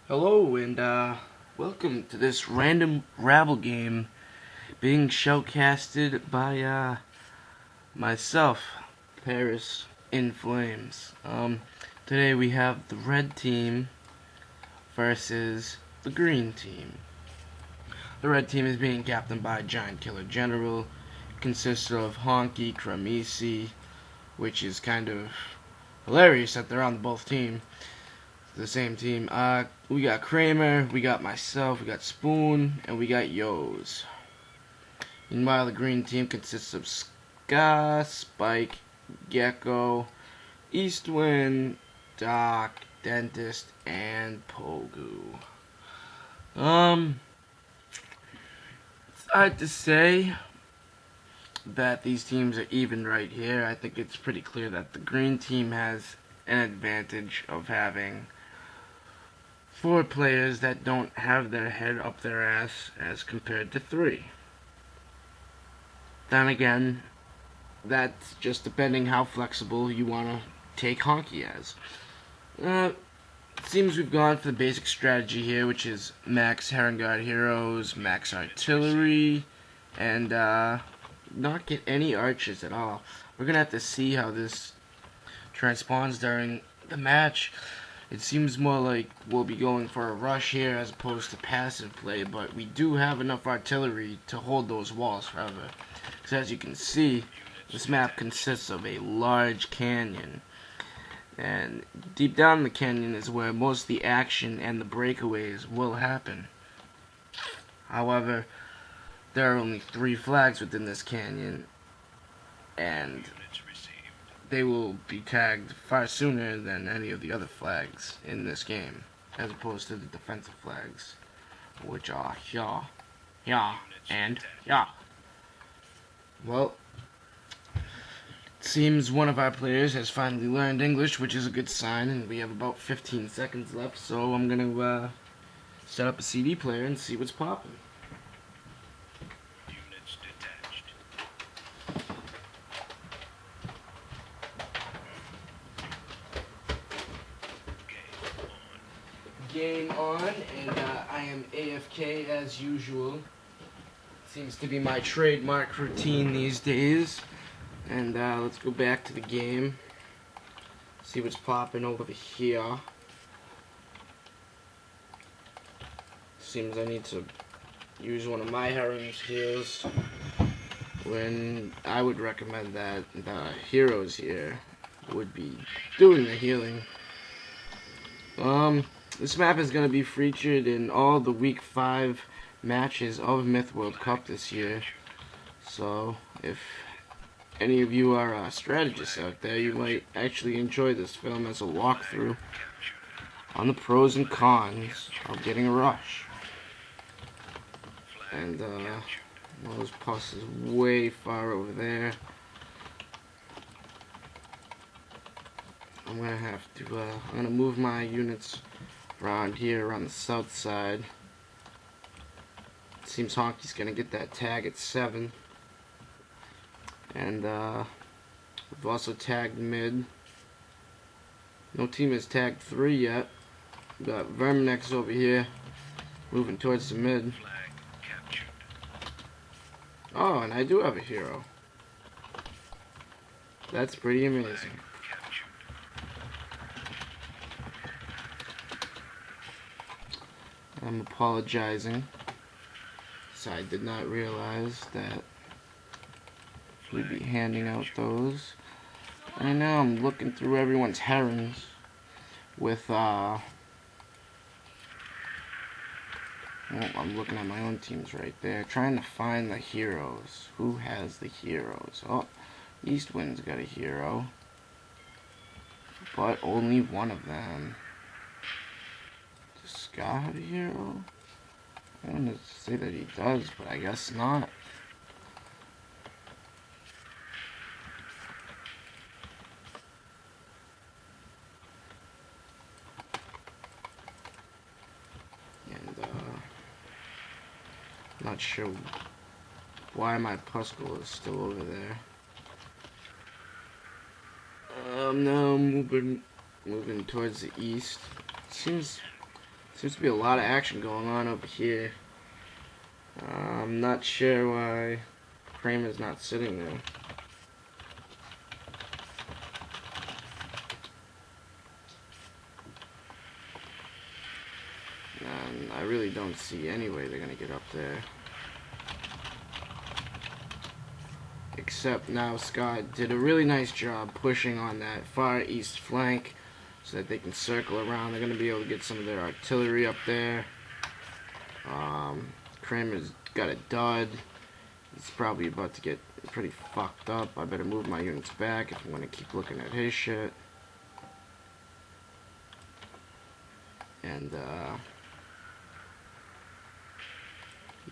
Hello and welcome to this random rabble game being showcasted by myself, Paris in Flames. Today we have the red team versus the green team. The red team is being captained by Giant Killer General. Consists of Honky, Cremisi, which is kind of hilarious that they're on both teams. The same team. We got Kramer, we got myself, we got Spoon, and we got Yo's. Meanwhile, the green team consists of Ska, Spike, Gecko, Eastwind, Doc, Dentist, and Pogu. It's hard to say that these teams are even right here. I think it's pretty clear that the green team has an advantage of having 4 players that don't have their head up their ass as compared to 3. Then again, that's just depending how flexible you want to take Honky as. It seems we've gone for the basic strategy here, which is max Heron Guard heroes, max artillery, and not get any archers at all. We're going to have to see how this transpawns during the match. It seems more like we'll be going for a rush here as opposed to passive play, but we do have enough artillery to hold those walls forever. Because as you can see, this map consists of a large canyon. And deep down in the canyon is where most of the action and the breakaways will happen. However, there are only 3 flags within this canyon, and they will be tagged far sooner than any of the other flags in this game, as opposed to the defensive flags, which are here, and here. Well, it seems one of our players has finally learned English, which is a good sign, and we have about 15 seconds left, so I'm going to set up a CD player and see what's popping. Game on, and I am AFK as usual. Seems to be my trademark routine these days. And let's go back to the game. See what's popping over here. Seems I need to use one of my Heron's heals, when I would recommend that the heroes here would be doing the healing. This map is going to be featured in all the Week 5 matches of Myth World Cup this year. So, if any of you are strategists out there, you might actually enjoy this film as a walkthrough on the pros and cons of getting a rush. And, those pus is way far over there. I'm gonna have to, I'm gonna move my units around here on the south side. It seems Honky's gonna get that tag at 7. And we've also tagged mid. No team has tagged 3 yet. We've got Verminex over here moving towards the mid. Oh, and I do have a hero. That's pretty amazing. I'm apologizing, so I did not realize that we'd be handing out those. I know I'm looking through everyone's herons with, well, I'm looking at my own teams right there, trying to find the heroes. Who has the heroes? Oh, Eastwind's got a hero, but only one of them. Does Scott have a hero? I don't know to say that he does, but I guess not. And, not sure why my Puskull is still over there. Now moving towards the east. Seems Seems to be a lot of action going on over here. I'm not sure why Kramer's not sitting there. And I really don't see any way they're gonna get up there. Except now Scott did a really nice job pushing on that far east flank so that they can circle around. They're going to be able to get some of their artillery up there. Kramer's got a dud. He's probably about to get pretty fucked up. I better move my units back if I'm going to keep looking at his shit. And,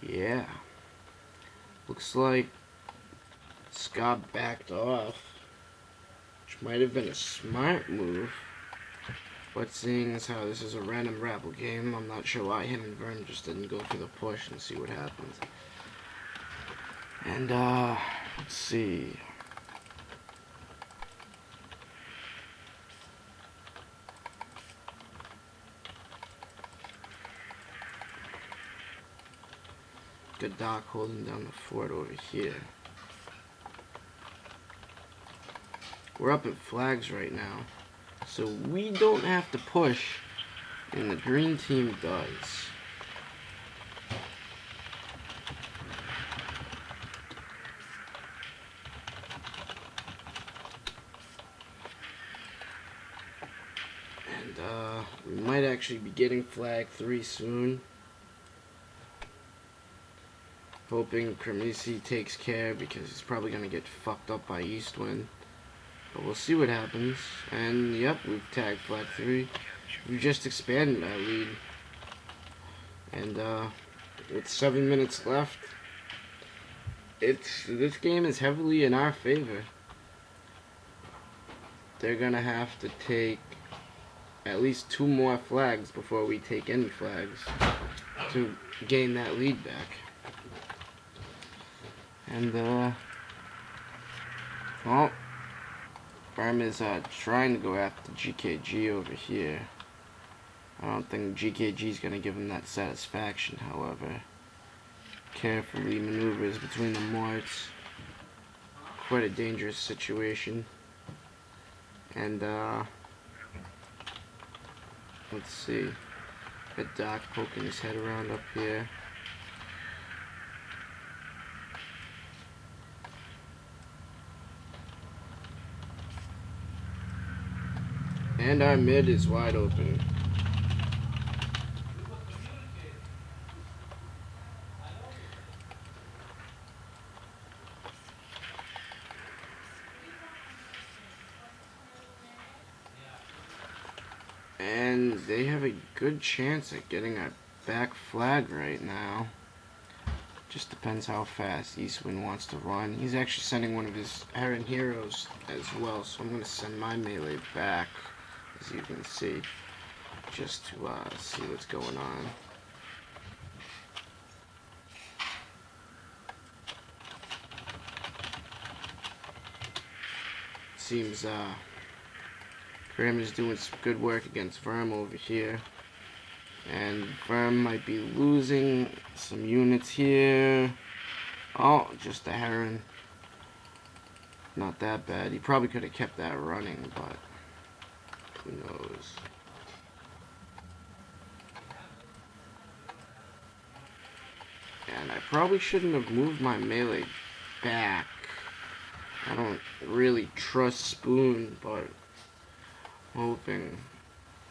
yeah. Looks like Scott backed off, which might have been a smart move, but seeing as how this is a random rabble game, I'm not sure why him and Vern just didn't go for the push and see what happens. And let's see. Good Doc holding down the fort over here. We're up at flags right now, so we don't have to push, and the green team does. And we might actually be getting flag 3 soon. Hoping Kremisi takes care because he's probably going to get fucked up by Eastwind. But we'll see what happens. And yep, we've tagged flag 3. We've just expanded our lead. And with 7 minutes left, this game is heavily in our favor. They're gonna have to take at least 2 more flags before we take any flags to gain that lead back. And well, Burma is trying to go after GKG over here. I don't think GKG is going to give him that satisfaction, however. Carefully maneuvers between the morts. Quite a dangerous situation. And, let's see. Got Doc poking his head around up here. And our mid is wide open. And they have a good chance at getting our back flag right now. Just depends how fast Eastwind wants to run. He's actually sending one of his Heron heroes as well, so I'm going to send my melee back, as you can see, just to see what's going on. Seems Graham is doing some good work against Verm over here. And Verm might be losing some units here. Oh, just a Heron. Not that bad. He probably could have kept that running, but who knows. And I probably shouldn't have moved my melee back. I don't really trust Spoon, but hoping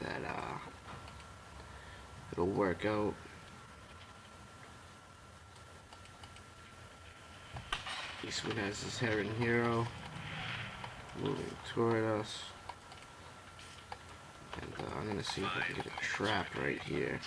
that it'll work out. Eastwood has his Heron hero moving toward us. And I'm gonna see if I can get a trap right here.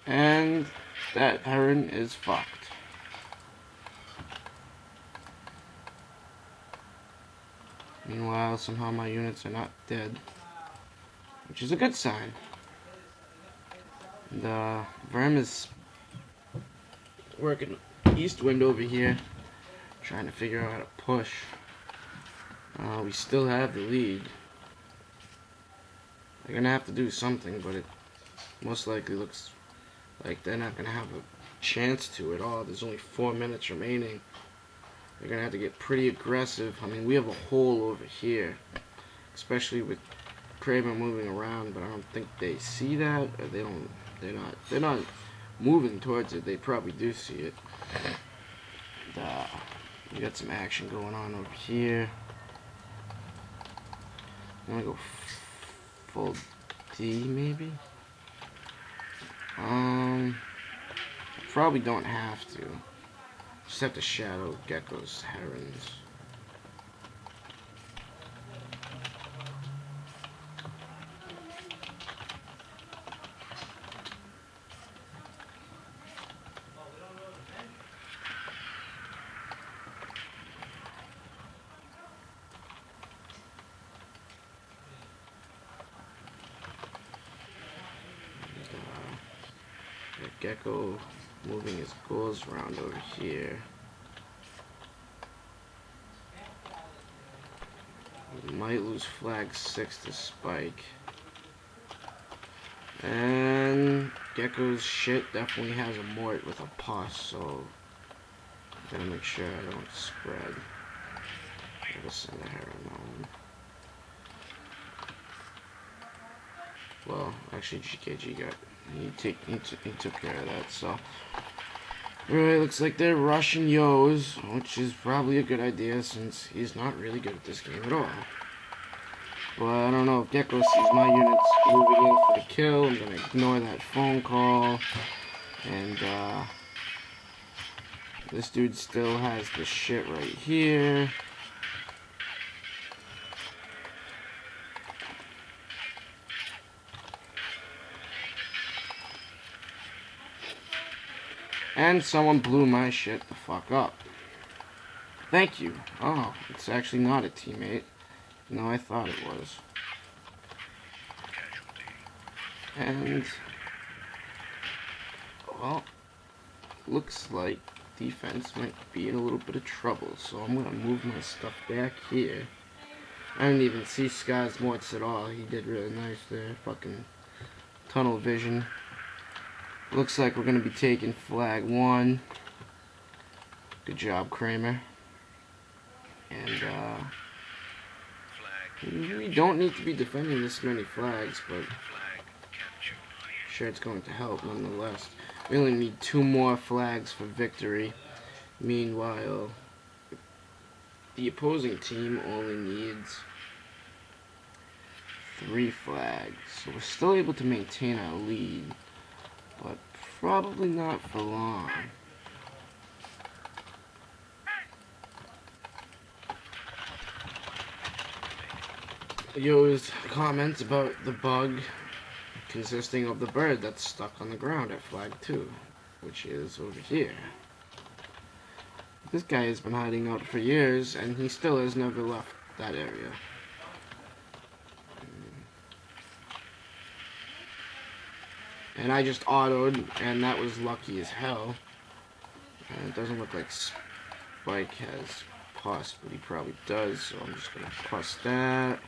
And that Heron is fucked. Meanwhile, while, somehow my units are not dead, which is a good sign. The Verm is working east wind over here, trying to figure out how to push. We still have the lead. They're gonna have to do something, but it most likely looks like they're not gonna have a chance to at all. There's only 4 minutes remaining. They're gonna have to get pretty aggressive. I mean, we have a hole over here, especially with Kramer moving around, but I don't think they see that, or they're not moving towards it. They probably do see it. We got some action going on over here. I'm gonna go full D maybe. Probably don't have to. Just have to shadow Gecko's herons. Gecko moving his goals around over here. We might lose flag 6 to Spike. And Gecko's shit definitely has a mort with a pus, so I'm gonna make sure I don't spread. Gotta send a heron home. Well, actually GKG got he took care of that, so alright, looks like they're rushing Yo's, which is probably a good idea since he's not really good at this game at all. But I don't know if Gecko sees my units moving in for the kill. I'm gonna ignore that phone call. And this dude still has the shit right here. And someone blew my shit the fuck up. Thank you. Oh, it's actually not a teammate. No, I thought it was. And, well, looks like defense might be in a little bit of trouble, so I'm gonna move my stuff back here. I didn't even see Sky's morts at all. He did really nice there. Fucking tunnel vision. Looks like we're gonna be taking flag 1. Good job, Kramer. And we don't need to be defending this many flags, but I'm sure it's going to help nonetheless. We only need 2 more flags for victory. Meanwhile, the opposing team only needs 3 flags. So we're still able to maintain our lead, but probably not for long. Yo's comments about the bug consisting of the bird that's stuck on the ground at flag 2, which is over here. This guy has been hiding out for years, and he still has never left that area. And I just autoed, and that was lucky as hell. And it doesn't look like Spike has pus, but he probably does, so I'm just gonna pus that.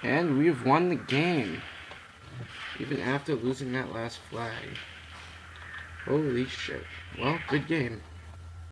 And we've won the game, even after losing that last flag. Holy shit. Well, good game.